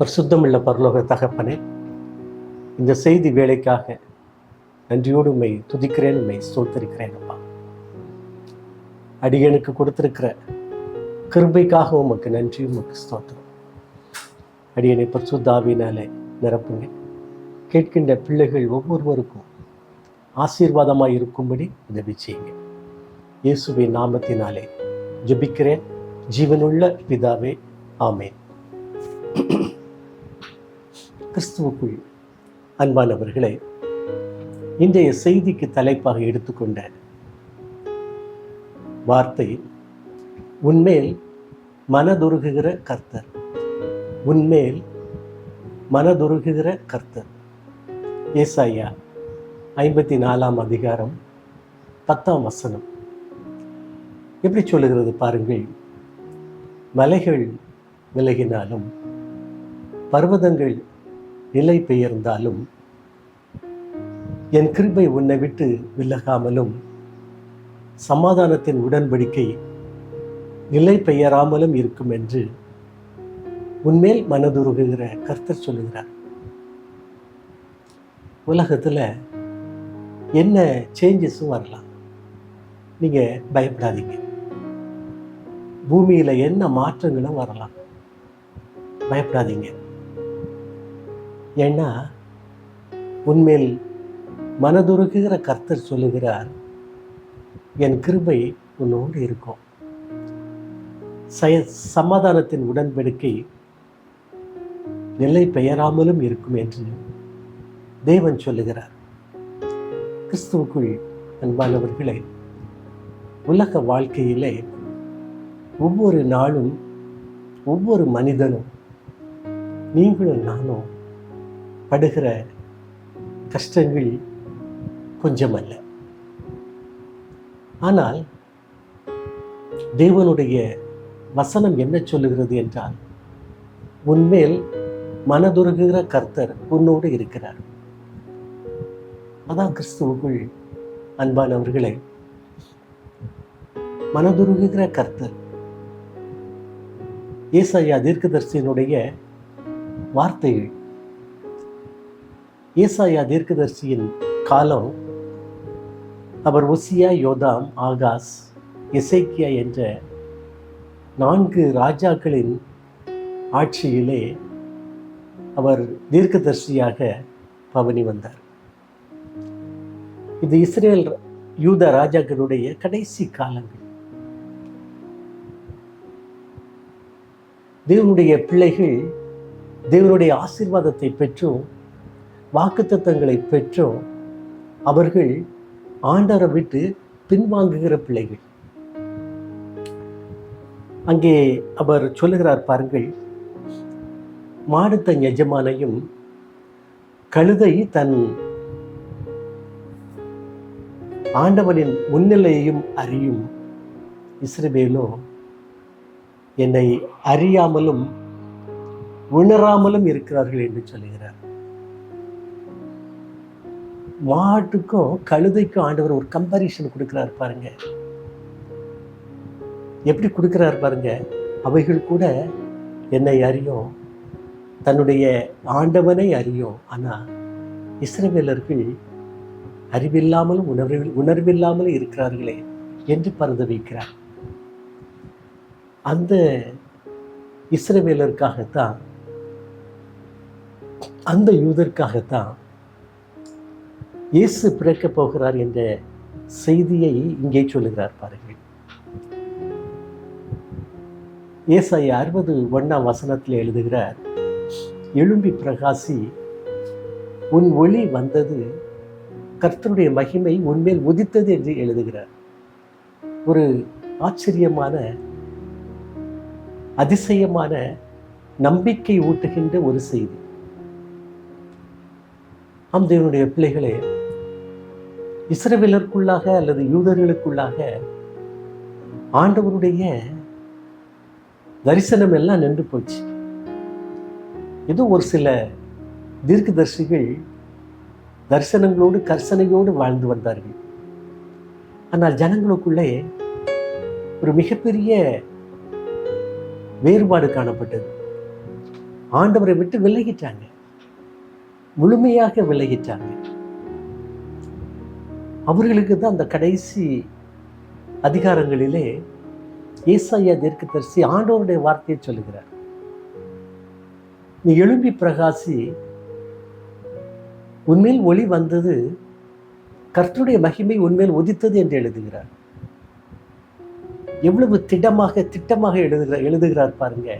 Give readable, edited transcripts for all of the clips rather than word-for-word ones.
பரிசுத்தமுள்ள பரலோக தகப்பனே, இந்த செய்தி வேலைக்காக நன்றியோடு உம்மை துதிக்கிறேன், உம்மை ஸ்தோத்திரிக்கிறேன். அப்பா, அடியனுக்கு கொடுத்திருக்கிற கிருபைக்காக உமக்கு நன்றி, உமக்கு ஸ்தோத்திரம். அடியனை பரிசுத்த ஆவியினாலே நிரப்புங்க. கேட்கின்ற பிள்ளைகள் ஒவ்வொருவருக்கும் ஆசீர்வாதமாக இருக்கும்படி உதவி செய்யுங்க. இயேசுவின் நாமத்தினாலே ஜெபிக்கிறேன், ஜீவனுள்ள பிதாவே, ஆமேன். கிறிஸ்துவுக்குள் அன்பானவர்களே, இன்றைய செய்திக்கு தலைப்பாக எடுத்துக்கொண்ட வார்த்தை உன்மேல் மனதுருகுகிற கர்த்தர். உன்மேல் மனதுருகுகிற கர்த்தர். ஏசாயா 54 அதிகாரம் 10 எப்படி சொல்லுகிறது பாருங்கள். மலைகள் விலகினாலும் பர்வதங்கள் நிலை பெயர்ந்தாலும் என் கிருபை உன்னை விட்டு விலகாமலும் சமாதானத்தின் உடன்படிக்கை நிலை பெயராமலும் இருக்கும் என்று உன்மேல் மனதுருகுகிற கர்த்தர் சொல்லுகிறார். உலகத்தில் என்ன சேஞ்சஸும் வரலாம், நீங்கள் பயப்படாதீங்க. பூமியில் என்ன மாற்றங்களும் வரலாம், பயப்படாதீங்க. ஏன்னா உன்மேல் மனதுருகுகிற கர்த்தர் சொல்லுகிறார், என் கிருபை உன்னோடு இருக்கும். சமாதானத்தின் உடன்படிக்கை நிலை பெயராமலும் இருக்கும் என்று தேவன் சொல்லுகிறார். கிறிஸ்துவுக்குள் அன்பானவர்களே, உலக வாழ்க்கையிலே ஒவ்வொரு நாளும் ஒவ்வொரு மனிதனும், நீங்களும் நானும் படுகிற கஷ்டங்கள் கொஞ்சமல்ல. ஆனால் தேவனுடைய வசனம் என்ன சொல்லுகிறது என்றால், உன்மேல் மனதுருகுகிற கர்த்தர் உன்னோடு இருக்கிறார். அதான் கிறிஸ்துவுக்குள் அன்பானவர்களே, மனதுருகுகிற கர்த்தர். ஏசாயா தீர்க்கதரிசியினுடைய வார்த்தைகள். ஏசாயா தீர்க்கதரிசியின் காலம் அவர் உசியா, யோதாம், ஆகாஸ், எசேக்கியா என்ற 4 ராஜாக்களின் ஆட்சியிலே அவர் தீர்க்கதரிசியாக பவனி வந்தார். இது இஸ்ரேல் யூத ராஜாக்களுடைய கடைசி காலங்கள். தேவனுடைய பிள்ளைகள் தேவனுடைய ஆசீர்வாதத்தை பெற்றும் வாக்குத்தத்தங்களை பெற்றும் அவர்கள் ஆண்டவரை விட்டு பின்வாங்குகிற பிள்ளைகள். அங்கே அவர் சொல்லுகிறார் பாருங்கள், மாடு தன் எஜமானையும் கழுதை தன் ஆண்டவனின் முன்னிலையையும் அறியும், இஸ்ரவேலோ என்னை அறியாமலும் உணராமலும் இருக்கிறார்கள் என்று சொல்லுகிறார். மாட்டுக்கும் கழுதைக்கும் ஆண்டவர் ஒரு கம்பேரிஷன் கொடுக்கிறார் பாருங்க. எப்படி கொடுக்கிறார் பாருங்க. அவைகள் கூட என்னை அறியும், தன்னுடைய ஆண்டவனை அறியும். ஆனால் இஸ்ரவேலர்கள் அறிவில்லாமலும் உணர்வில்லாமலும் இருக்கிறார்களே என்று பரிதவிக்கிறார். அந்த இஸ்ரவேலருக்காகத்தான், அந்த யூதருக்காகத்தான் இயேசு பிறக்கப் போகிறார் என்ற செய்தியை இங்கே சொல்லுகிறார் பாருங்கள். ஏசாயா 61 எழுதுகிறார், எழும்பி பிரகாசி, உன் ஒளி வந்தது, கர்த்தருடைய மகிமை உன்மேல் உதித்தது என்று எழுதுகிறார். ஒரு ஆச்சரியமான, அதிசயமான, நம்பிக்கை ஊட்டுகின்ற ஒரு செய்தி. தேவனுடைய பிள்ளைகளே, இஸ்ரவேலருக்குள்ளாக அல்லது யூதர்களுக்குள்ளாக ஆண்டவருடைய தரிசனம் எல்லாம் நின்று போச்சு. ஏதோ ஒரு சில தீர்க்கதரிசிகள் தரிசனங்களோடு கர்சனையோடு வாழ்ந்து வந்தார்கள். ஆனால் ஜனங்களுக்குள்ளே ஒரு மிகப்பெரிய வேறுபாடு காணப்பட்டது. ஆண்டவரை விட்டு விலகிட்டாங்க, முழுமையாக விலகிட்டாங்க. அவர்களுக்கு தான் அந்த கடைசி அதிகாரங்களிலே ஏசாயா தீர்க்கதரிசி ஆண்டவருடைய வார்த்தையை சொல்லுகிறார். நீ எழும்பி பிரகாசி, உன்மேல் ஒளி வந்தது, கர்த்தருடைய மகிமை உன்மேல் உதித்தது என்று எழுதுகிறார். எவ்வளவு திட்டமாக எழுதுகிறார் பாருங்க.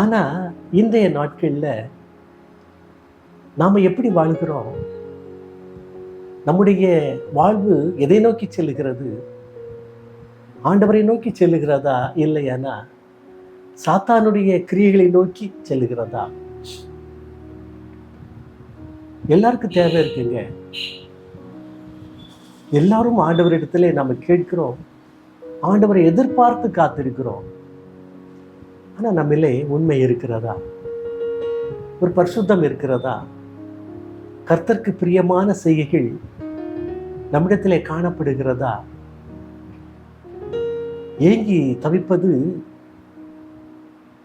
ஆனா இன்றைய நாட்கள்ல நாம எப்படி வாழ்கிறோம்? நம்முடைய வாழ்வு எதை நோக்கி செல்லுகிறது? ஆண்டவரை நோக்கி செல்லுகிறதா, இல்லையானா சாத்தானுடைய கிரியைகளை நோக்கி செல்லுகிறதா? எல்லாருக்கும் தேவை இருக்குங்க. எல்லாரும் ஆண்டவரிடத்துல நம்ம கேட்கிறோம், ஆண்டவரை எதிர்பார்த்து காத்திருக்கிறோம். ஆனா நம்மளே உண்மை இருக்கிறதா? ஒரு பரிசுத்தம் இருக்கிறதா? கர்த்தருக்கு பிரியமான செய்கைகள் நம்மிடத்திலே காணப்படுகிறதா? ஏங்கி தவிப்பது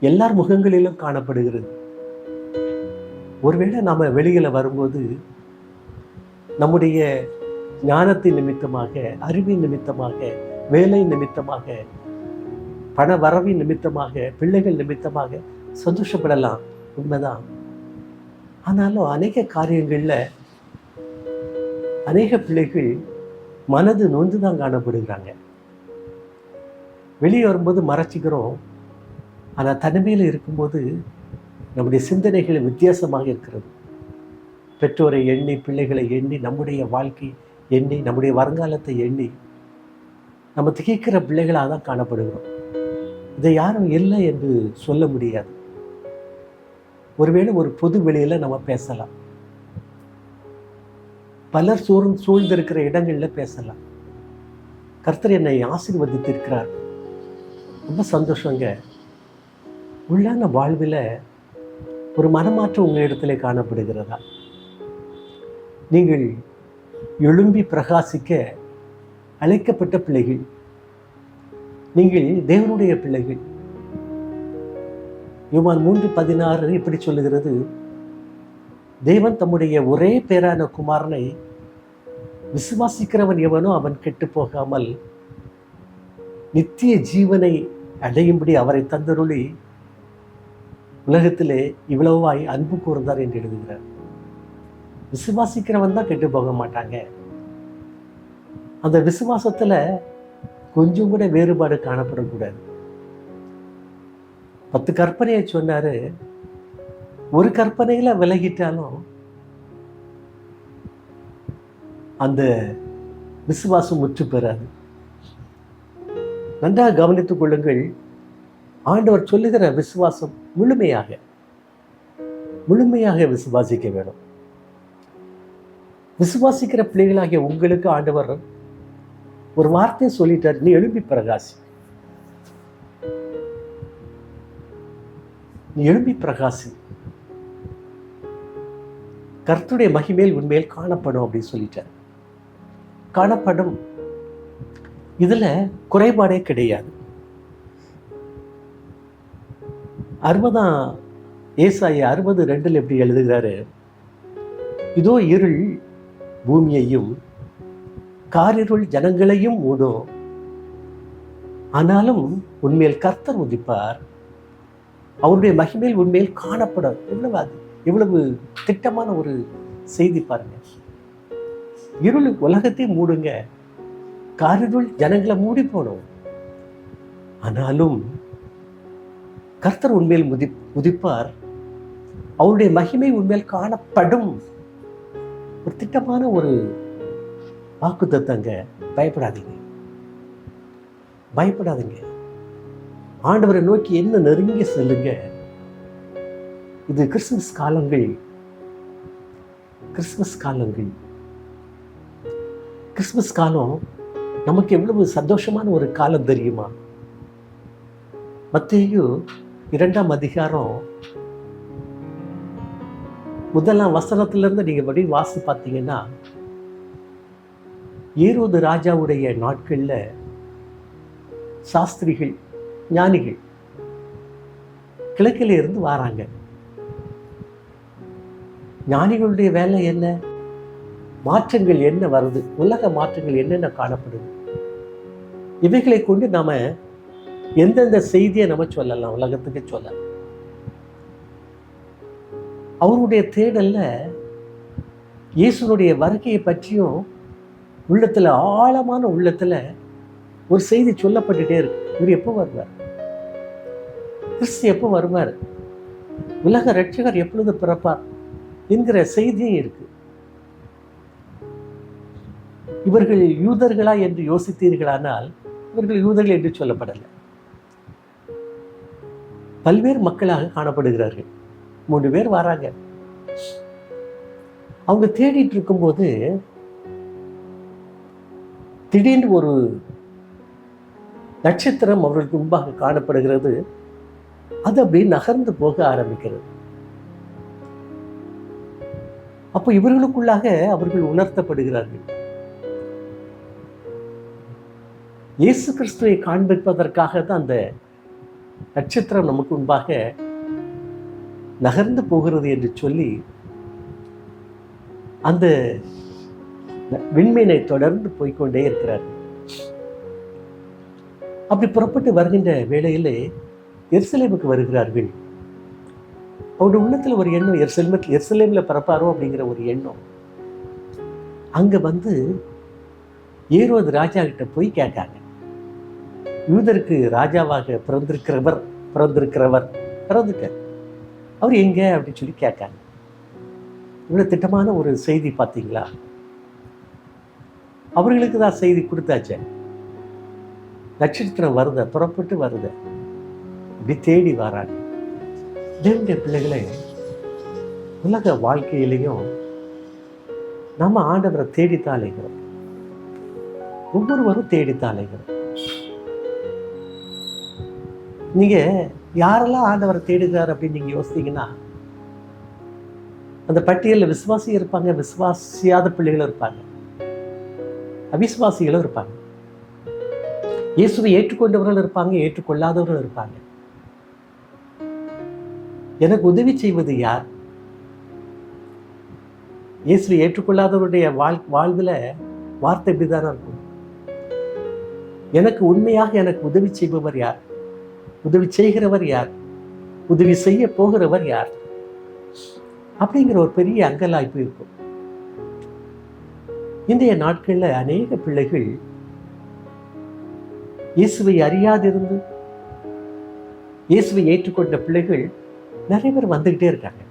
எல்லார் முகங்களிலும் காணப்படுகிறது. ஒருவேளை நாம வெளியில வரும்போது நம்முடைய ஞானத்தின் நிமித்தமாக, அறிவின் நிமித்தமாக, வேலை நிமித்தமாக, பண வரவின் நிமித்தமாக, பிள்ளைகள் நிமித்தமாக சந்தோஷப்படலாம், உண்மைதான். ஆனாலும் அநேக காரியங்கள்ல அநேக பிள்ளைகள் மனது நொந்துதான் காணப்படுகிறாங்க. வெளியே வரும்போது மறைச்சிக்கிறோம், ஆனா தனிமையில் இருக்கும்போது நம்முடைய சிந்தனைகள் வித்தியாசமாக இருக்கிறது. பெற்றோரை எண்ணி, பிள்ளைகளை எண்ணி, நம்முடைய வாழ்க்கை எண்ணி, நம்முடைய வருங்காலத்தை எண்ணி நம்ம திகைக்கிற பிள்ளைகளாக தான் காணப்படுகிறோம். இதை யாரும் இல்லை என்று சொல்ல முடியாது. ஒருவேளை ஒரு பொது வெளியில நம்ம பேசலாம், பலர் சூழ்ந்திருக்கிற இடங்கள்ல பேசலாம். கர்த்தர் என்னை ஆசீர்வதித்திருக்கிறார், ரொம்ப சந்தோஷங்க. உள்ளான வாழ்வில் ஒரு மனமாற்றம் உங்கள் இடத்துல காணப்படுகிறதா? நீங்கள் எழும்பி பிரகாசிக்க அழைக்கப்பட்ட பிள்ளைகள், நீங்கள் தேவனுடைய பிள்ளைகள். யோவான் 3:16 இப்படி சொல்லுகிறது, தேவன் தம்முடைய ஒரே பேரான குமாரனை விசுவாசிக்கிறவன் எவனோ அவன் கெட்டு போகாமல் நித்திய ஜீவனை அடையும்படி அவரை தந்தருளி உலகத்திலே இவ்வளவாய் அன்பு கூர்ந்தார் என்று எழுதுகிறார். விசுவாசிக்கிறவன் தான் கெட்டு போக மாட்டாங்க. அந்த விசுவாசத்துல கொஞ்சம் கூட வேறுபாடு காணப்படக்கூடாது. 10 கற்பனையை சொன்னாரு, ஒரு கற்பனையில விலகிட்டாலும் அந்த விசுவாசம் முற்று பெறாது. நன்றாக கவனித்துக் கொள்ளுங்கள். ஆண்டவர் சொல்லுகிற விசுவாசம் முழுமையாக விசுவாசிக்க வேணும். விசுவாசிக்கிற பிள்ளைகளாகிய உங்களுக்கு ஆண்டவர் ஒரு வார்த்தையை சொல்லிட்டார், நீ எழும்பி பிரகாசி, நீ எழும்பி பிரகாசி, கர்த்தருடைய மகிமையில் உண்மையில் காணப்படும் அப்படின்னு சொல்லிட்டார். காணப்படும், இதுல குறைபாடே கிடையாது. 60:2 எப்படி எழுதுகிறாரு, இதோ இருள் பூமியையும் காரிருள் ஜனங்களையும் மூடும், ஆனாலும் உண்மையில் கர்த்தர் உதிப்பார், அவருடைய மகிமையில் உண்மையில் காணப்படும். எவ்வளவு திட்டமான ஒரு செய்தி பாருங்க. இருள் உலகத்தை மூடுங்க, காரிருள் ஜனங்களை மூடி போடும், ஆனாலும் கர்த்தர் உண்மையில் உதிப்பார், அவருடைய மகிமை உண்மையில் காணப்படும். ஒரு திட்டமான ஒரு வாக்குத்தத்தங்க. பயப்படாதீங்க. ஆண்டவரை நோக்கி என்ன நெருங்கி செல்லுங்க. இது கிறிஸ்துமஸ் காலம். நமக்கு எவ்வளவு சந்தோஷமான ஒரு காலம் தெரியுமா? மத்தேயு 2ஆம் அதிகாரம் 1ஆம் வசனத்திலிருந்து நீங்க படி வாசி பார்த்தீங்கன்னா, ஏரோது ராஜாவுடைய நாட்கள்ல சாஸ்திரிகள், ஞானிகள் கிழக்கில் இருந்து வராங்க. ஞானிகளுடைய வேலை என்ன? மாற்றங்கள் என்ன வருது, உலக மாற்றங்கள் என்னென்ன காணப்படுது, இவைகளை கொண்டு நாம எந்தெந்த செய்தியை நம்ம சொல்லலாம், உலகத்துக்கு சொல்லலாம். அவருடைய தேடல்ல இயேசுனுடைய வருகையை பற்றியும் உள்ளத்துல, ஆழமான உள்ளத்துல ஒரு செய்தி சொல்லப்பட்டுட்டே இருக்கு. இவர் எப்போ வருவார், கிறிஸ்து எப்போ வருவார், உலக ரட்சகர் எப்பொழுது பிறப்பார் என்கிற செய்தியும் இருக்கு. இவர்கள் யூதர்களா என்று யோசித்தீர்களானால் இவர்கள் யூதர்கள் என்று சொல்லப்படலை. பல்வேறு மக்களாக காணப்படுகிறார்கள். 3 பேர் வராங்க. அவங்க தேடிட்டு இருக்கும்போது திடீர்னு ஒரு நட்சத்திரம் அவர்களுக்கு முன்பாக காணப்படுகிறது. அது அப்படி நகர்ந்து போக ஆரம்பிக்கிறது. அப்போ இவர்களுக்குள்ளாக அவர்கள் உணர்த்தப்படுகிறார்கள். இயேசு கிறிஸ்துவை காண்பிப்பதற்காக தான் அந்த நட்சத்திரம் நமக்கு முன்பாக நகர்ந்து போகிறது என்று சொல்லி அந்த விண்மீனை தொடர்ந்து போய்கொண்டே இருக்கிறார்கள். அப்படி புறப்பட்டு வருகின்ற வேளையிலே எருசலேமுக்கு வருகிறார்கள். அவருடைய உள்ளத்துல ஒரு எண்ணம், எருசலேம்ல பிறப்பாரோ அப்படிங்கிற ஒரு எண்ணம். அங்க வந்து ஏரோது ராஜா கிட்ட போய் கேட்டாங்க, யூதருக்கு ராஜாவாக பிறந்திருக்கிறவர் பிறந்துட்டார், அவர் எங்க அப்படின்னு சொல்லி கேட்டாங்க. இவ்வளவு திட்டமான ஒரு செய்தி பார்த்தீங்களா? அவர்களுக்கு தான் செய்தி கொடுத்தாச்சே. நட்சத்திரம் வருத, புறப்பட்டு வருத, இப்படி தேடி வராங்க. தேவனுடைய பிள்ளைகளே, உலக வாழ்க்கையிலையும் நம்ம ஆண்டவரை தேடித்தான் அலைகிறோம். ஒவ்வொருவரும் தேடித்தான் அலைகிறோம். நீங்க யாரெல்லாம் ஆண்டவரை தேடுகிறார் அப்படின்னு நீங்க யோசித்தீங்கன்னா, அந்த பட்டியலில் விசுவாசி இருப்பாங்க, விசுவாசியாத பிள்ளைகளும் இருப்பாங்க, அவிசுவாசிகளும் இருப்பாங்க, இயேசுவை ஏற்றுக்கொண்டவர்கள் இருப்பாங்க, ஏற்றுக்கொள்ளாதவர்கள் இருப்பாங்க. எனக்கு உதவி செய்வது யார்? இயேசுவை ஏற்றுக்கொள்ளாதவருடைய வாழ்வில் வார்த்தை இப்படிதானே இருக்கும். எனக்கு உண்மையாக எனக்கு உதவி செய்பவர் யார்? உதவி செய்கிறவர் யார்? உதவி செய்ய போகிறவர் யார்? அப்படிங்கிற ஒரு பெரிய அங்கலாய்ப்பு இருக்கும். இன்றைய நாட்கள்ல அநேக பிள்ளைகள் இயேசுவை அறியாதிருந்து இயேசுவை ஏற்றுக்கொண்ட பிள்ளைகள் நிறைய பேர் வந்துகிட்டே இருக்காங்க.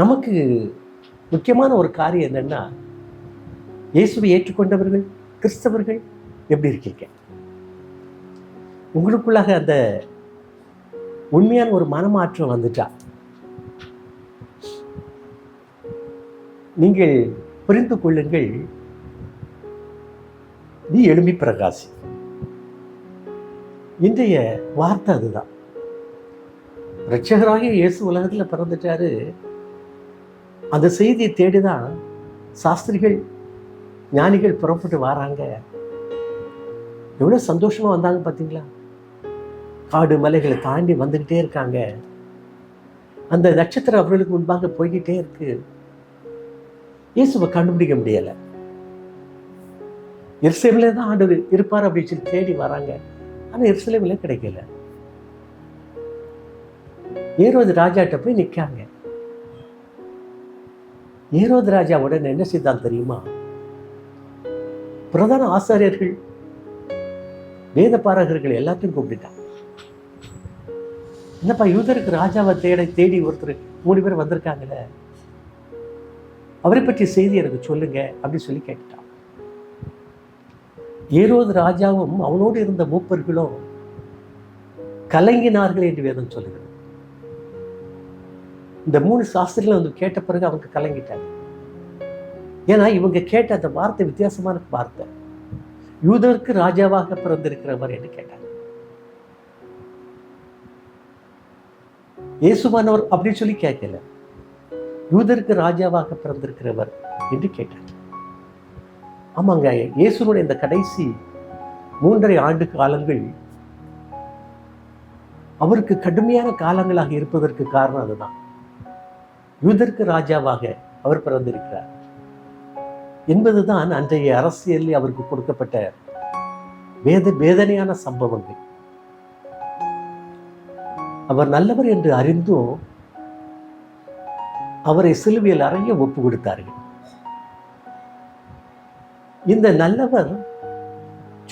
நமக்கு முக்கியமான ஒரு காரியம் என்னன்னா, இயேசுவை ஏற்றுக்கொண்டவர்கள், கிறிஸ்தவர்கள் எப்படி இருக்கீங்க? உங்களுக்குள்ளாக அந்த உண்மையான ஒரு மனமாற்றம் வந்துட்டா நீங்கள் புரிந்து கொள்ளுங்கள், நீ எழும்பி பிரகாசி. இன்றைய வார்த்தை அதுதான். இரட்சகராகிய இயேசு உலகத்தில் பிறந்துட்டாரு. அந்த செய்தியை தேடிதான் சாஸ்திரிகள், ஞானிகள் புறப்பட்டு வராங்க. எவ்வளவு சந்தோஷமா வந்தாங்க பார்த்தீங்களா? காடு மலைகளை தாண்டி வந்துகிட்டே இருக்காங்க. அந்த நட்சத்திரம் அவர்களுக்கு முன்பாக போய்கிட்டே இருக்கு. இயேசுவை கண்டுபிடிக்க முடியல. எருசலேமிலே தான் ஆண்டவர் இருப்பார் அப்படின்னு சொல்லி தேடி வராங்க. ஆனா எருசலேமிலே கிடைக்கல. ஏரோது ராஜாட்ட போய் நிற்காங்க. ஏரோது ராஜா உடனே என்ன செய்தான் தெரியுமா? பிரதான ஆசாரியர்கள், வேத பாரகர்கள் எல்லாத்தையும் கூப்பிட்டுட்டான். என்னப்பா, யூதருக்கு ராஜாவை தேடி ஒருத்தர் 3 பேர் வந்திருக்காங்கல்ல, அவரை பற்றி செய்தி எனக்கு சொல்லுங்க அப்படின்னு சொல்லி கேட்டான். ஏரோது ராஜாவும் அவனோடு இருந்த மூப்பர்களும் கலங்கினார்கள் என்று வேதம் சொல்லுகிறது. இந்த 3 சாஸ்திரிகளும் வந்து கேட்ட பிறகு அவங்க கலங்கிட்டாங்க. ஏன்னா இவங்க கேட்ட அந்த வார்த்தை வித்தியாசமான வார்த்தை. யூதருக்கு ராஜாவாக பிறந்திருக்கிறவர் என்று கேட்டாங்க. இயேசுவானவர் அப்படின்னு சொல்லி கேட்கல, யூதருக்கு ராஜாவாக பிறந்திருக்கிறவர் என்று கேட்டாங்க. ஆமாங்க, இயேசுனுடைய இந்த கடைசி 3.5 ஆண்டு காலங்கள் அவருக்கு கடுமையான காலங்களாக இருப்பதற்கு காரணம் அதுதான். யூதருக்கு ராஜாவாக அவர் பிறந்திருக்கிறார் என்பதுதான் அன்றைய அரசியலில் அவருக்கு கொடுக்கப்பட்ட வேதனையான சம்பவங்கள். அவர் நல்லவர் என்று அறிந்தும் அவரை சிலுவையில் அறைய ஒப்பு கொடுத்தார்கள். இந்த நல்லவர்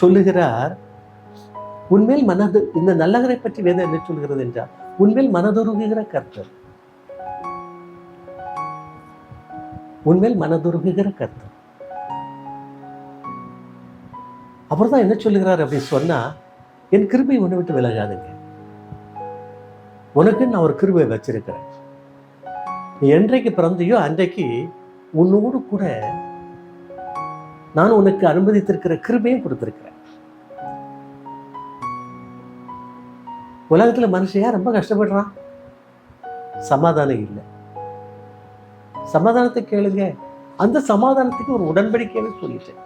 சொல்லுகிறார், உன்மேல் இந்த நல்லவரை பற்றி வேதம் என்ன சொல்கிறது என்றால், உன்மேல் மனதுருகுகிற கர்த்தர், உன்மேல் மனதுருகுகிற கர்த்தர். அவர் தான் என்ன சொல்லுகிறார் அப்படின்னு சொன்னா, என் கிருபை உன்னை விட்டு விலகாதுங்க, உனக்கு நான் ஒரு கிருபை வச்சிருக்கிறேன். நீ என்றைக்கு பிறந்தையோ அன்றைக்கு உன்னோடு கூட நான் உனக்கு அனுமதித்திருக்கிற கிருபையும் கொடுத்திருக்கிறேன். உலகத்துல மனுஷன் ரொம்ப கஷ்டப்படுறான், சமாதானம் இல்லை. சமாதானத்தை கேளுங்க, அந்த சமாதானத்துக்கு ஒரு உடன்படிக்கையாவே சொல்லிட்டேன்,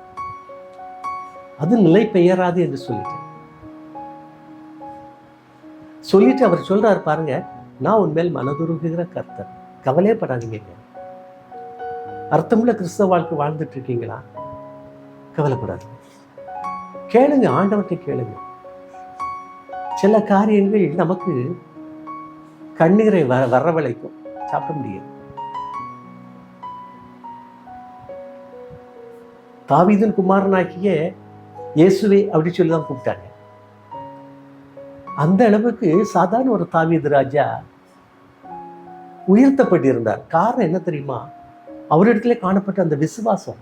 அது நிலை பெயராது என்று சொல்லிட்டு அவர் சொல்றாரு பாருங்க, நான் உன்மேல் மனதுருகுகிற கர்த்தர், கவலையப்படாதீங்க. அர்த்தமுள்ள கிறிஸ்தவ வாழ்க்கை வாழ்ந்துட்டு இருக்கீங்களா? கவலைப்படாதீங்க, கேளுங்க, ஆண்டவர்கிட்ட கேளுங்க. சில காரியங்கள் நமக்கு கண்ணீரை வரவழைக்கும், சாப்பிட முடியாது. தாவீதின் குமாரனாகிய இயேசுவே அப்படி சொல்லிதான் கூப்பிட்டாங்க. அந்த அளவுக்கு சாதாரண ஒரு தாவீது ராஜா உயர்த்தப்பட்டிருந்தார். காரணம் என்ன தெரியுமா? அவரிடத்துல காணப்பட்ட அந்த விசுவாசம்,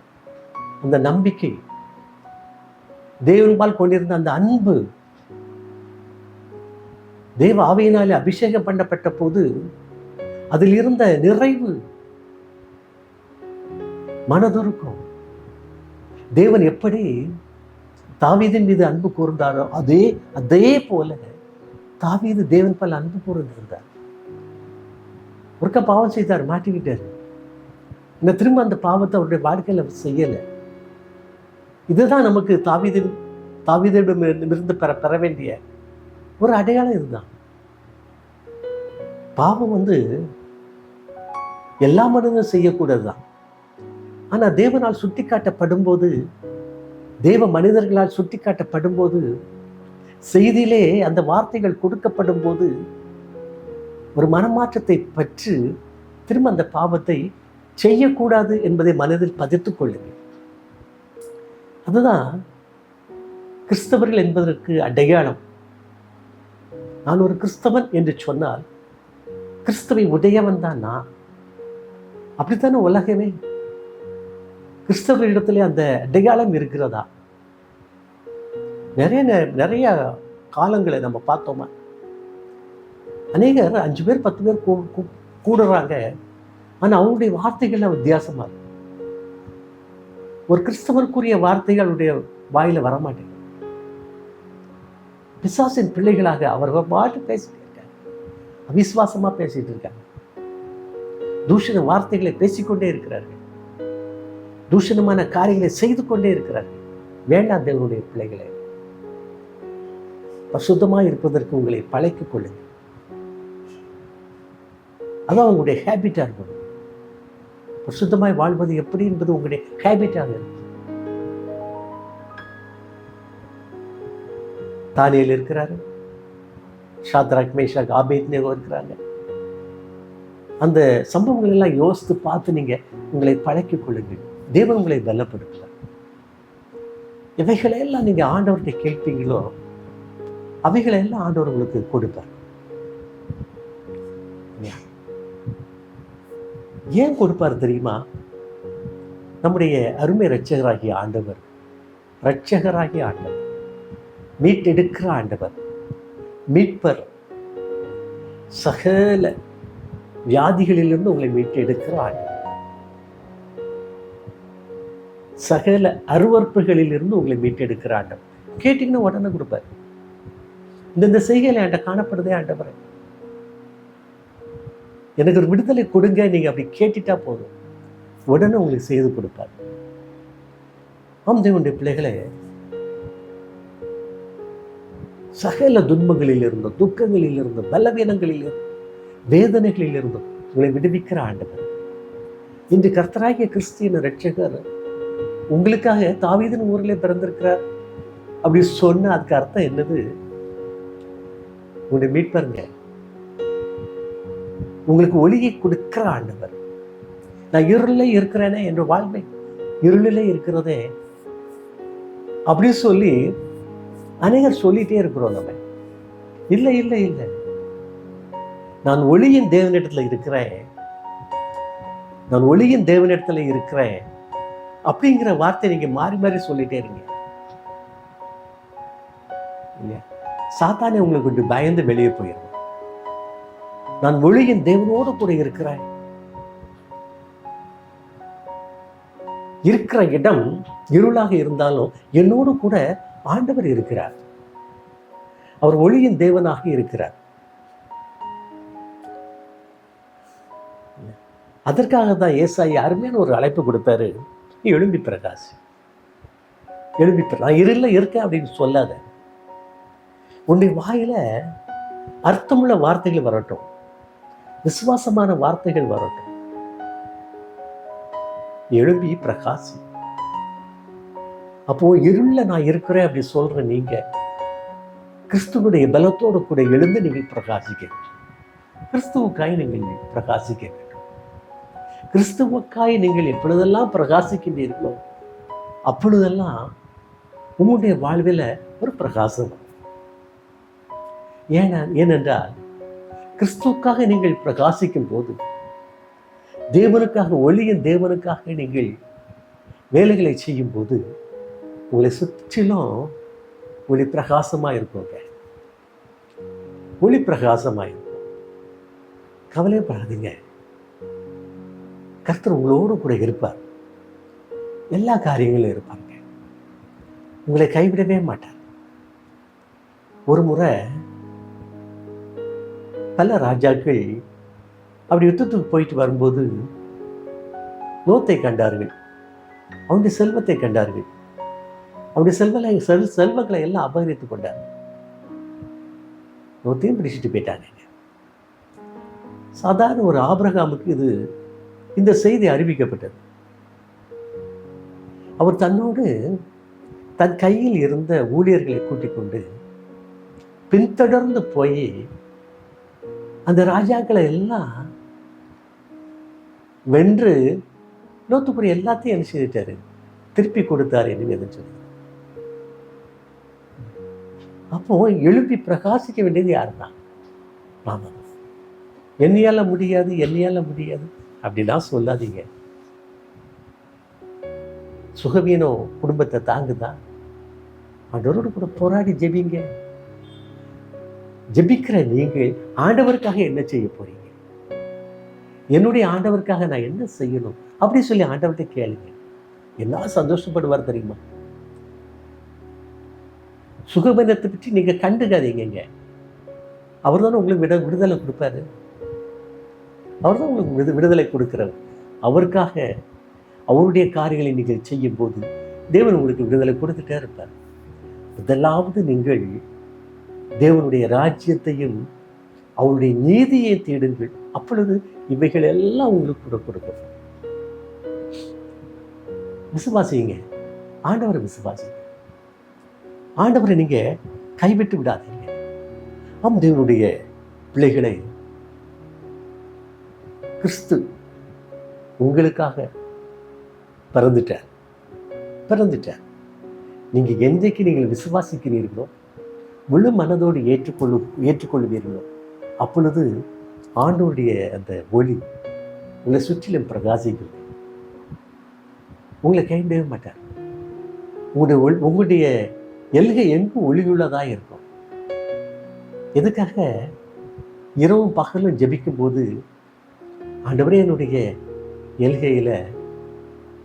அந்த நம்பிக்கை, தேவன்பால் கொண்டிருந்த அந்த அன்பு, தேவ ஆவியினாலே அபிஷேகம் பண்ணப்பட்ட போது அதில் இருந்த நிறைவு, மனதுருக்கம். தேவன் எப்படி தாவீதின் மீது அன்பு கூர்ந்தாரோ அதே போல தாவீது தேவன் பல அன்பு கூர்ந்திருந்தார். ஒருக்க பாவம் செய்தார், மாட்டிக்கிட்டாரு. இந்த திரும்ப அந்த பாவத்தை அவருடைய வாழ்க்கையில செய்யல. இதுதான் நமக்கு தாவீதிடமிருந்து பெற வேண்டிய ஒரு அடையாளம். இதுதான். பாவம் எல்லா மனிதனும் செய்யக்கூடாதுதான். ஆனா தேவனால் சுட்டி காட்டப்படும் போது, தேவ மனிதர்களால் சுட்டி காட்டப்படும் போது, செய்தியிலே அந்த வார்த்தைகள் கொடுக்கப்படும் போது ஒரு மனமாற்றத்தை பற்றி திரும்ப அந்த பாவத்தை செய்யக்கூடாது என்பதை மனதில் பதித்துக் கொள்ளுங்கள். அதுதான் கிறிஸ்தவர்கள் என்பதற்கு அடையாளம். நான் ஒரு கிறிஸ்தவன் என்று சொன்னால் கிறிஸ்தவை உடையவன் தான் நான். அப்படித்தானே உலகமே. கிறிஸ்தவரிடத்திலே அந்த அடையாளம் இருக்கிறதா? நிறைய காலங்களை நம்ம பார்த்தோமா? அநேகர் 5 பேர் 10 பேர் கூடுறாங்க, ஆனா அவருடைய வார்த்தைகள் வித்தியாசமா இருக்கு. ஒரு கிறிஸ்தவருக்குரிய வார்த்தைகள் அவருடைய வாயில வரமாட்டேங்குது. பிசாசின் பிள்ளைகளாக அவர்கள் பாட்டு பேசிட்டு இருக்காங்க, அவிசுவாசமா பேசிட்டு இருக்காங்க, தூஷண வார்த்தைகளை பேசிக்கொண்டே இருக்கிறார்கள், தூஷணமான காரியங்களை செய்து கொண்டே இருக்கிறார்கள். வேண்டாம் தேவனுடைய பிள்ளைகளை, பரிசுத்தமாக இருப்பதற்கு உங்களை பழக்கிக் கொள்ளுங்கள். அதான் உங்களுடைய ஹேபிட்டா இருக்கணும். பரிசுத்தமாய் வாழ்வது எப்படி என்பது உங்களுடைய ஹேபிட்டாக இருக்கும். தானியேல் இருக்கிறாரு, ஷாத்ராக் மேஷாக் ஆபேத்நேகோ இருக்கிறாங்க. அந்த சம்பவங்கள் எல்லாம் யோசித்து பார்த்து நீங்க உங்களை பழக்கிக் கொள்ளுங்கள். தேவன் உங்களை பலப்படுத்துவார். இவைகளெல்லாம் நீங்க ஆண்டவர்கிட்ட கேட்பீங்களோ அவைகளை எல்லாம் ஆண்டவர் உங்களுக்கு கொடுப்பார். ஏன் கொடுப்பார் தெரியுமா? நம்முடைய அருமை இரட்சகராகிய ஆண்டவர், மீட்டெடுக்கிற ஆண்டவர், மீட்பர், சகல வியாதிகளிலிருந்து உங்களை மீட்டெடுக்கிற ஆண்டவர், சகல அருவறுப்புகளில் இருந்து உங்களை மீட்டெடுக்கிற ஆண்டவர். கேட்டீங்கன்னா உடனே கொடுப்பார். இந்த செய்கையில என்கிட்ட காணப்படுதே ஆண்டவரே, எனக்கு ஒரு விடுதலை கொடுங்க, நீங்க அப்படி கேட்டுட்டா போதும், உடனே உங்களுக்கு செய்து கொடுப்பார். ஆம் தேவனுடைய பிள்ளைகளே, சகல துன்பங்களில் இருந்தும், துக்கங்களில் இருந்தும், பலவீனங்களில் இருந்தும், வேதனைகளில் இருந்தும் உங்களை விடுவிக்கிற ஆண்டவர். இன்று கர்த்தராகிய கிறிஸ்தின் இரட்சகர் உங்களுக்காக தாவீதின் ஊரிலே பிறந்திருக்கிறார் அப்படி சொன்ன அதுக்கு அர்த்தம் என்னது? உங்களை மீட்பருங்க, உங்களுக்கு ஒளியை கொடுக்கிற ஆண்டவர். நான் இருளிலே இருக்கிறேனே, என்ற வாழ்வை இருளிலே இருக்கிறதே அப்படின்னு சொல்லி அநேகர் சொல்லிட்டே இருக்கிறோம். நம்ம இல்லை இல்லை இல்லை, நான் ஒளியின் தேவனிடத்துல இருக்கிறேன், நான் ஒளியின் தேவனிடத்துல இருக்கிறேன் அப்படிங்கிற வார்த்தை நீங்க மாறி மாறி சொல்லிட்டே இருங்க. இல்லையா? சாத்தானே உங்களுக்கு கொஞ்சம் பயந்து வெளியே போயிடும். நான் ஒளியின் தேவனோடு கூட இருக்கிறேன். இருக்கிற இடம் இருளாக இருந்தாலும் என்னோடு கூட ஆண்டவர் இருக்கிறார். அவர் ஒளியின் தேவனாக இருக்கிறார். அதற்காக தான் ஏசாயா அருமையான ஒரு அழைப்பு கொடுத்தாரு. நீ எழும்பி பிரகாசி, எழும்பி நான் இருள இருக்கேன் அப்படின்னு சொல்லாத. உன்னுடைய வாயில அர்த்தமுள்ள வார்த்தைகள் வரட்டும், விசுவாசமான வார்த்தைகள் வரட்டும். எழும்பி பிரகாசி. அப்போ இருள நான் இருக்கிறேன் அப்படி சொல்ற நீங்க கிறிஸ்துவனுடைய பலத்தோடு கூட எழுந்து நீங்கள் பிரகாசிக்க, கிறிஸ்துவுக்காய் நீங்கள் பிரகாசிக்க வேண்டும். கிறிஸ்துவுக்காய் நீங்கள் எப்பொழுதெல்லாம் பிரகாசிக்கின்றீர்களோ அப்பொழுதெல்லாம் உங்களுடைய வாழ்வில் ஒரு பிரகாசம். ஏனென்றால் கிறிஸ்துவுக்காக நீங்கள் பிரகாசிக்கும் போது, தேவனுக்காக, ஒளியின் தேவனுக்காக நீங்கள் வேலைகளை செய்யும் போது உங்களை சுற்றிலும் ஒளி பிரகாசமா இருக்குங்க. ஒளி பிரகாசமா இருக்கும். கவலைப்படாதீங்க, கர்த்தர் உங்களோடு கூட இருப்பார். எல்லா காரியங்களும் இருப்பாங்க. உங்களை கைவிடவே மாட்டார். ஒரு முறை பல ராஜாக்கள் அப்படி யுத்தத்துக்கு போயிட்டு வரும்போது லோத்தை கண்டார்கள், அவனுடைய செல்வத்தை கண்டார்கள். அவனுடைய செல்வங்களை எல்லாம் அபகரித்து கொண்டார். லோத்தையும் பிடிச்சிட்டு போயிட்டாங்க. சாதாரண ஒரு ஆபிரகாமுக்கு இந்த செய்தி அறிவிக்கப்பட்டது. அவர் தன்னோடு தன் கையில் இருந்த ஊழியர்களை கூட்டிக் கொண்டு பின்தொடர்ந்து போய் அந்த ராஜாக்களை எல்லாம் வென்று லோத்துக்குரிய எல்லாத்தையும் என்ன செய்துட்டாரு? திருப்பி கொடுத்தாரு என்று எதை சொல்லி. அப்போ எழுப்பி பிரகாசிக்க வேண்டியது யாருன்னா நாம. என்னையால முடியாது, என்னையால முடியாது அப்படிலாம் சொல்லாதீங்க. சுகவீனம் குடும்பத்தை தாங்குதான், ஆண்டவரோடு கூட போராடி ஜெபிங்க. ஜெபிக்கிற நீங்கள் ஆண்டவருக்காக என்ன செய்ய போறீங்க? என்னுடைய ஆண்டவருக்காக நான் என்ன செய்யணும் அப்படி சொல்லி ஆண்டவர்கிட்ட கேளுங்க. என்ன சந்தோஷப்படுவார் தெரியுமா? சுகவீனத்தை பற்றி நீங்க கண்டுக்காதீங்க. அவர் தானே உங்களுக்கு விடுதலை கொடுப்பாரு. அவர் தான் உங்களுக்கு விடுதலை கொடுக்கிறவர். அவருக்காக அவருடைய காரியங்களை நீங்கள் செய்யும் போது தேவன் உங்களுக்கு விடுதலை கொடுத்துட்டே இருப்பார். முதலாவது நீங்கள் தேவனுடைய ராஜ்யத்தையும் அவருடைய நீதியை தேடுங்கள். அப்பொழுது இவைகள் எல்லாம் உங்களுக்கு கூட கொடுக்கும். விசுவாசிங்க, ஆண்டவரை விசுவாசிங்க. ஆண்டவரை நீங்க கைவிட்டு விடாதீங்க. தேவனுடைய பிள்ளைகளை கிறிஸ்து உங்களுக்காக பிறந்துட்டார். நீங்க என்றைக்கு நீங்கள் விசுவாசிக்கிறீர்களோ, முழு மனதோடு ஏற்றுக்கொள்வீர்களோ, அப்பொழுது ஆண்டவருடைய அந்த ஒளி உங்களை சுற்றிலும் பிரகாசிக்கும். உங்களை கைவிடவே மாட்டார். உங்களுடைய எல்கை எங்கும் ஒளியுள்ளதாக இருக்கும். எதுக்காக? இரவும் பகலும் ஜெபிக்கும் போது, ஆண்டவரே என்னுடைய எல்கையில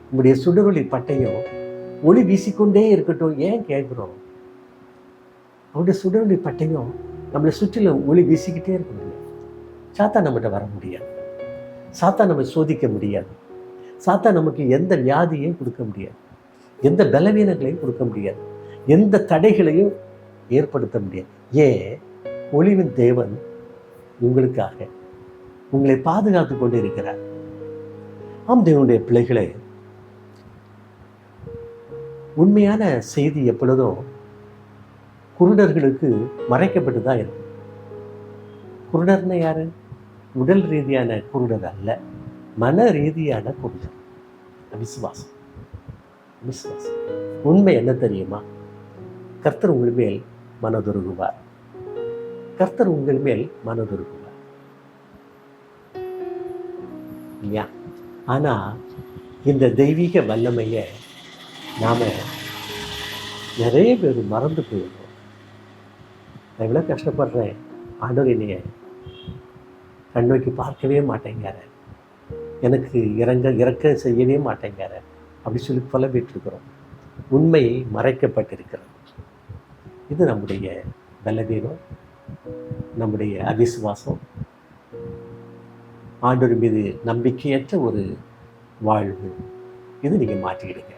உங்களுடைய சுடரொளி பட்டையும் ஒளி வீசிக்கொண்டே இருக்கட்டும். ஏன் கேட்குறோம்? அவருடைய சுடரொளி பட்டையும் நம்மளை சுற்றிலும் ஒளி வீசிக்கிட்டே இருக்க முடியாது. சாத்தா நம்மகிட்ட வர முடியாது. சாத்தா நம்ம சோதிக்க முடியாது. சாத்தா நமக்கு எந்த வியாதியையும் கொடுக்க முடியாது, எந்த பலவீனங்களையும் கொடுக்க முடியாது, எந்த தடைகளையும் ஏற்படுத்த முடியாது. ஏன்? ஒளிவின் தேவன் உங்களுக்காக உங்களை பாதுகாத்து கொண்டு இருக்கிறார். ஆம் தேவனுடைய பிள்ளைகளே, உண்மையான செய்தி எப்பொழுதும் குருடர்களுக்கு மறைக்கப்பட்டு தான் இருக்கு. குருடர்னா யாரு? உடல் ரீதியான குருடர் அல்ல, மன ரீதியான குருடர். விசுவாசம். விசுவாசம். உண்மை என்ன தெரியுமா? கர்த்தர் உங்கள் மேல் மனதுருகுவார். கர்த்தர் உங்கள் மேல் மனதுருகுவார் இல்லையா? ஆனா இந்த தெய்வீக வல்லமையை நாம நிறைய பேர் மறந்து போயிடுறோம். நான் இவ்வளோ கஷ்டப்படுறேன், ஆண்டவர் என்னைய கண்ணோக்கி பார்க்கவே மாட்டேங்கார, எனக்கு இறக்க செய்யவே மாட்டேங்கார அப்படி சொல்லி புலம்பிட்டு இருக்கிறோம். உண்மை மறைக்கப்பட்டிருக்கிறது. இது நம்முடைய பலவீனம், நம்முடைய அவிசுவாசம், ஆண்டவர் மீது நம்பிக்கையற்ற ஒரு வாழ்வு. இது நீங்கள் மாற்றிக்கிடுங்க.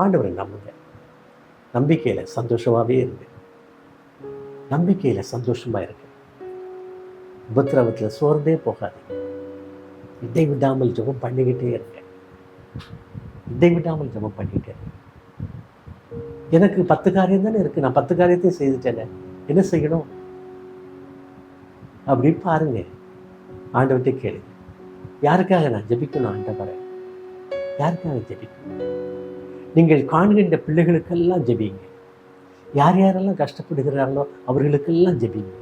ஆண்டவரை நம்புங்க. நம்பிக்கையில் சந்தோஷமாகவே இருங்க. நம்பிக்கையில் சந்தோஷமாக இருங்க. உபத்திரவத்தில் சோர்ந்தே போகாதீங்க. இதை விடாமல் ஜெபம் பண்ணிக்கிட்டே இருங்க. இதை விடாமல் ஜெபம் பண்ணிக்கிட்டே இருங்க. எனக்கு 10 காரியம் தானே இருக்குது, நான் 10 காரியத்தையும் செய்துட்டேனே, என்ன செய்யணும் அப்படின்னு பாருங்க. ஆண்டவர்கிட்ட கேளுங்க, யாருக்காக நான் ஜெபிக்கணும் ஆண்டவரே? யாருக்காக ஜெபிக்கணும்? நீங்கள் காண்கின்ற பிள்ளைகளுக்கெல்லாம் ஜெபிங்க. யார் யாரெல்லாம் கஷ்டப்படுகிறார்களோ அவர்களுக்கெல்லாம் ஜெபிங்க.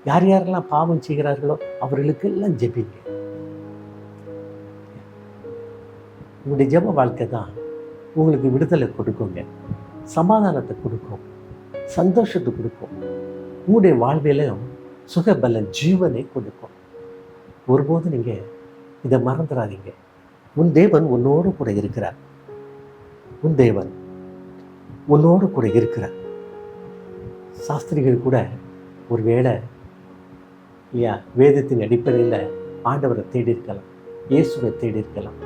யார் யாரெல்லாம் பாவம் செய்கிறார்களோ அவர்களுக்கெல்லாம் ஜெபிங்க. உங்களுடைய ஜெப வாழ்க்கை தான் உங்களுக்கு விடுதலை கொடுக்குங்க, சமாதானத்தை கொடுக்கும், சந்தோஷத்தை கொடுக்கும், உங்களுடைய வாழ்விலையும் சுகபலன் ஜீவனை கொடுக்கும். ஒருபோது நீங்கள் இதை மறந்துடாதீங்க. உன் தேவன் உன்னோடு கூட இருக்கிறார். உன் தேவன் உன்னோடு கூட இருக்கிறார். சாஸ்திரிகள் கூட ஒருவேளை இல்லையா வேதத்தின் அடிப்படையில் ஆண்டவரை தேடி இருக்கலாம், இயேசுவை தேடி இருக்கலாம்.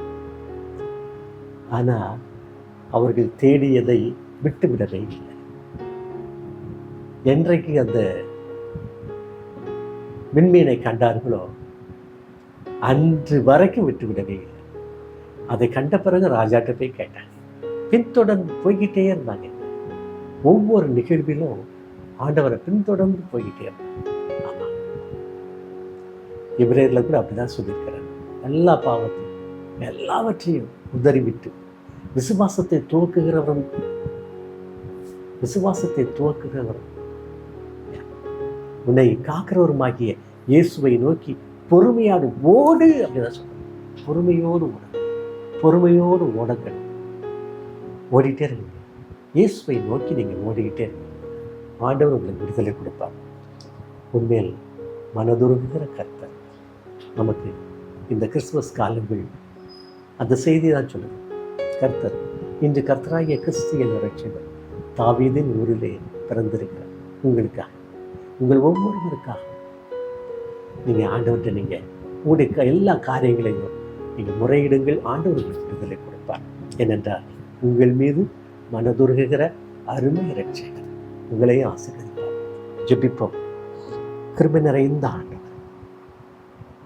ஆனால் அவர்கள் தேடியதை விட்டுவிடவே இல்லை. என்றைக்கு அந்த விண்மீனை கண்டார்களோ அன்று வரைக்கும் விட்டுவிடவே இல்லை. அதை கண்ட பிறகு ராஜாட்ட போய் கேட்டாங்க. பின்தொடர்ந்து போய்கிட்டே இருந்தாங்க. ஒவ்வொரு நிகழ்விலும் ஆண்டவரை பின்தொடர்ந்து போய்கிட்டே இருந்தாங்க. ஆமா, இப்ரேயர்ல கூட அப்படிதான் சொல்லியிருக்கிறார். எல்லா பாவத்தையும் எல்லாவற்றையும் உதறிவிட்டு விசுவாசத்தை துவக்குகிறவரும் உன்னை காக்கிறவருமாகிய இயேசுவை நோக்கி பொறுமையோடு ஓடு அப்படிதான் சொல்றாங்க. பொறுமையோடு ஓடுங்கள். ஓடிட்டே இருங்க. இயேசுவை நோக்கி நீங்கள் ஓடிக்கிட்டே இருங்க. ஆண்டவர் உங்களுக்கு விடுதலை கொடுப்பார். உண்மையில் மனதுருகுகிற கர்த்தர் நமக்கு இந்த கிறிஸ்துமஸ் காலங்கள் அந்த செய்தி தான் சொல்லுது. கர்த்தர் இன்று கர்த்தராகிய கிறிஸ்து என்ற இரட்சகர் தாவீதின் ஊரிலே பிறந்திருக்கிறார். உங்களுக்காக, உங்கள் ஒவ்வொருவருக்காக நீங்கள் ஆண்டவர்கிட்ட நீங்கள் உங்களுடைய எல்லா காரியங்களையும் நீங்கள் முறையிடுங்கள். ஆண்டவர் உங்களுக்கு விடுதலை கொடுப்பார். ஏனென்றால் உங்கள் மீது மனதுருகுகிற அருமை இரட்சகர் உங்களையும் ஆசீர்வதிப்பார். ஜெபிப்போம். கிருபை நிறைந்த ஆண்டவர்,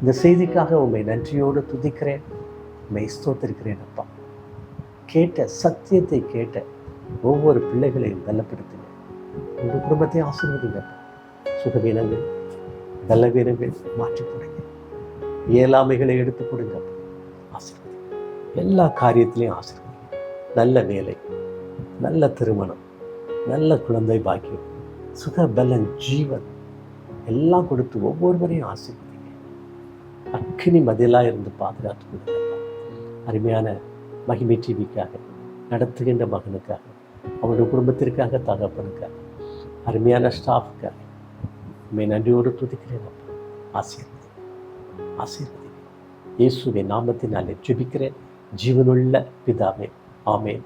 இந்த செய்திக்காக உண்மை நன்றியோடு துதிக்கிறேன், உண்மை ஸ்தோத்திரிக்கிறேன். அப்பா, கேட்ட சத்தியத்தை கேட்ட ஒவ்வொரு பிள்ளைகளையும் பலப்படுத்துங்க. உங்கள் குடும்பத்தை ஆசீர்வதிங்கப்பா. சுகவீனங்கள் பலவீனங்கள் மாற்றி போடுங்க. இயலாமைகளை எடுத்து கொடுங்கப்பா. ஆசீர்வதி. எல்லா காரியத்திலையும் ஆசீர்வதிங்க. நல்ல வேலை, நல்ல திருமணம், நல்ல குழந்தை பாக்கியம், சுகபலன் ஜீவன் எல்லாம் கொடுத்து ஒவ்வொருவரையும் ஆசீர்வதிங்க. அக்கினி மதிலாக இருந்து பாதுகாத்து கொடுங்க. அருமையான மகிமை டிவிக்காக நடத்துகின்ற மகனுக்காக, அவருடைய குடும்பத்திற்காக, தகப்பனுக்காக, அருமையான ஸ்டாஃபுக்காக உண்மை நன்றியோடு துதிக்கிறேன். ஆசீர்வதி. இயேசுவின் நாமத்தினாலே ஜெபிக்கிறேன் ஜீவனுள்ள பிதாவே. ஆமென்.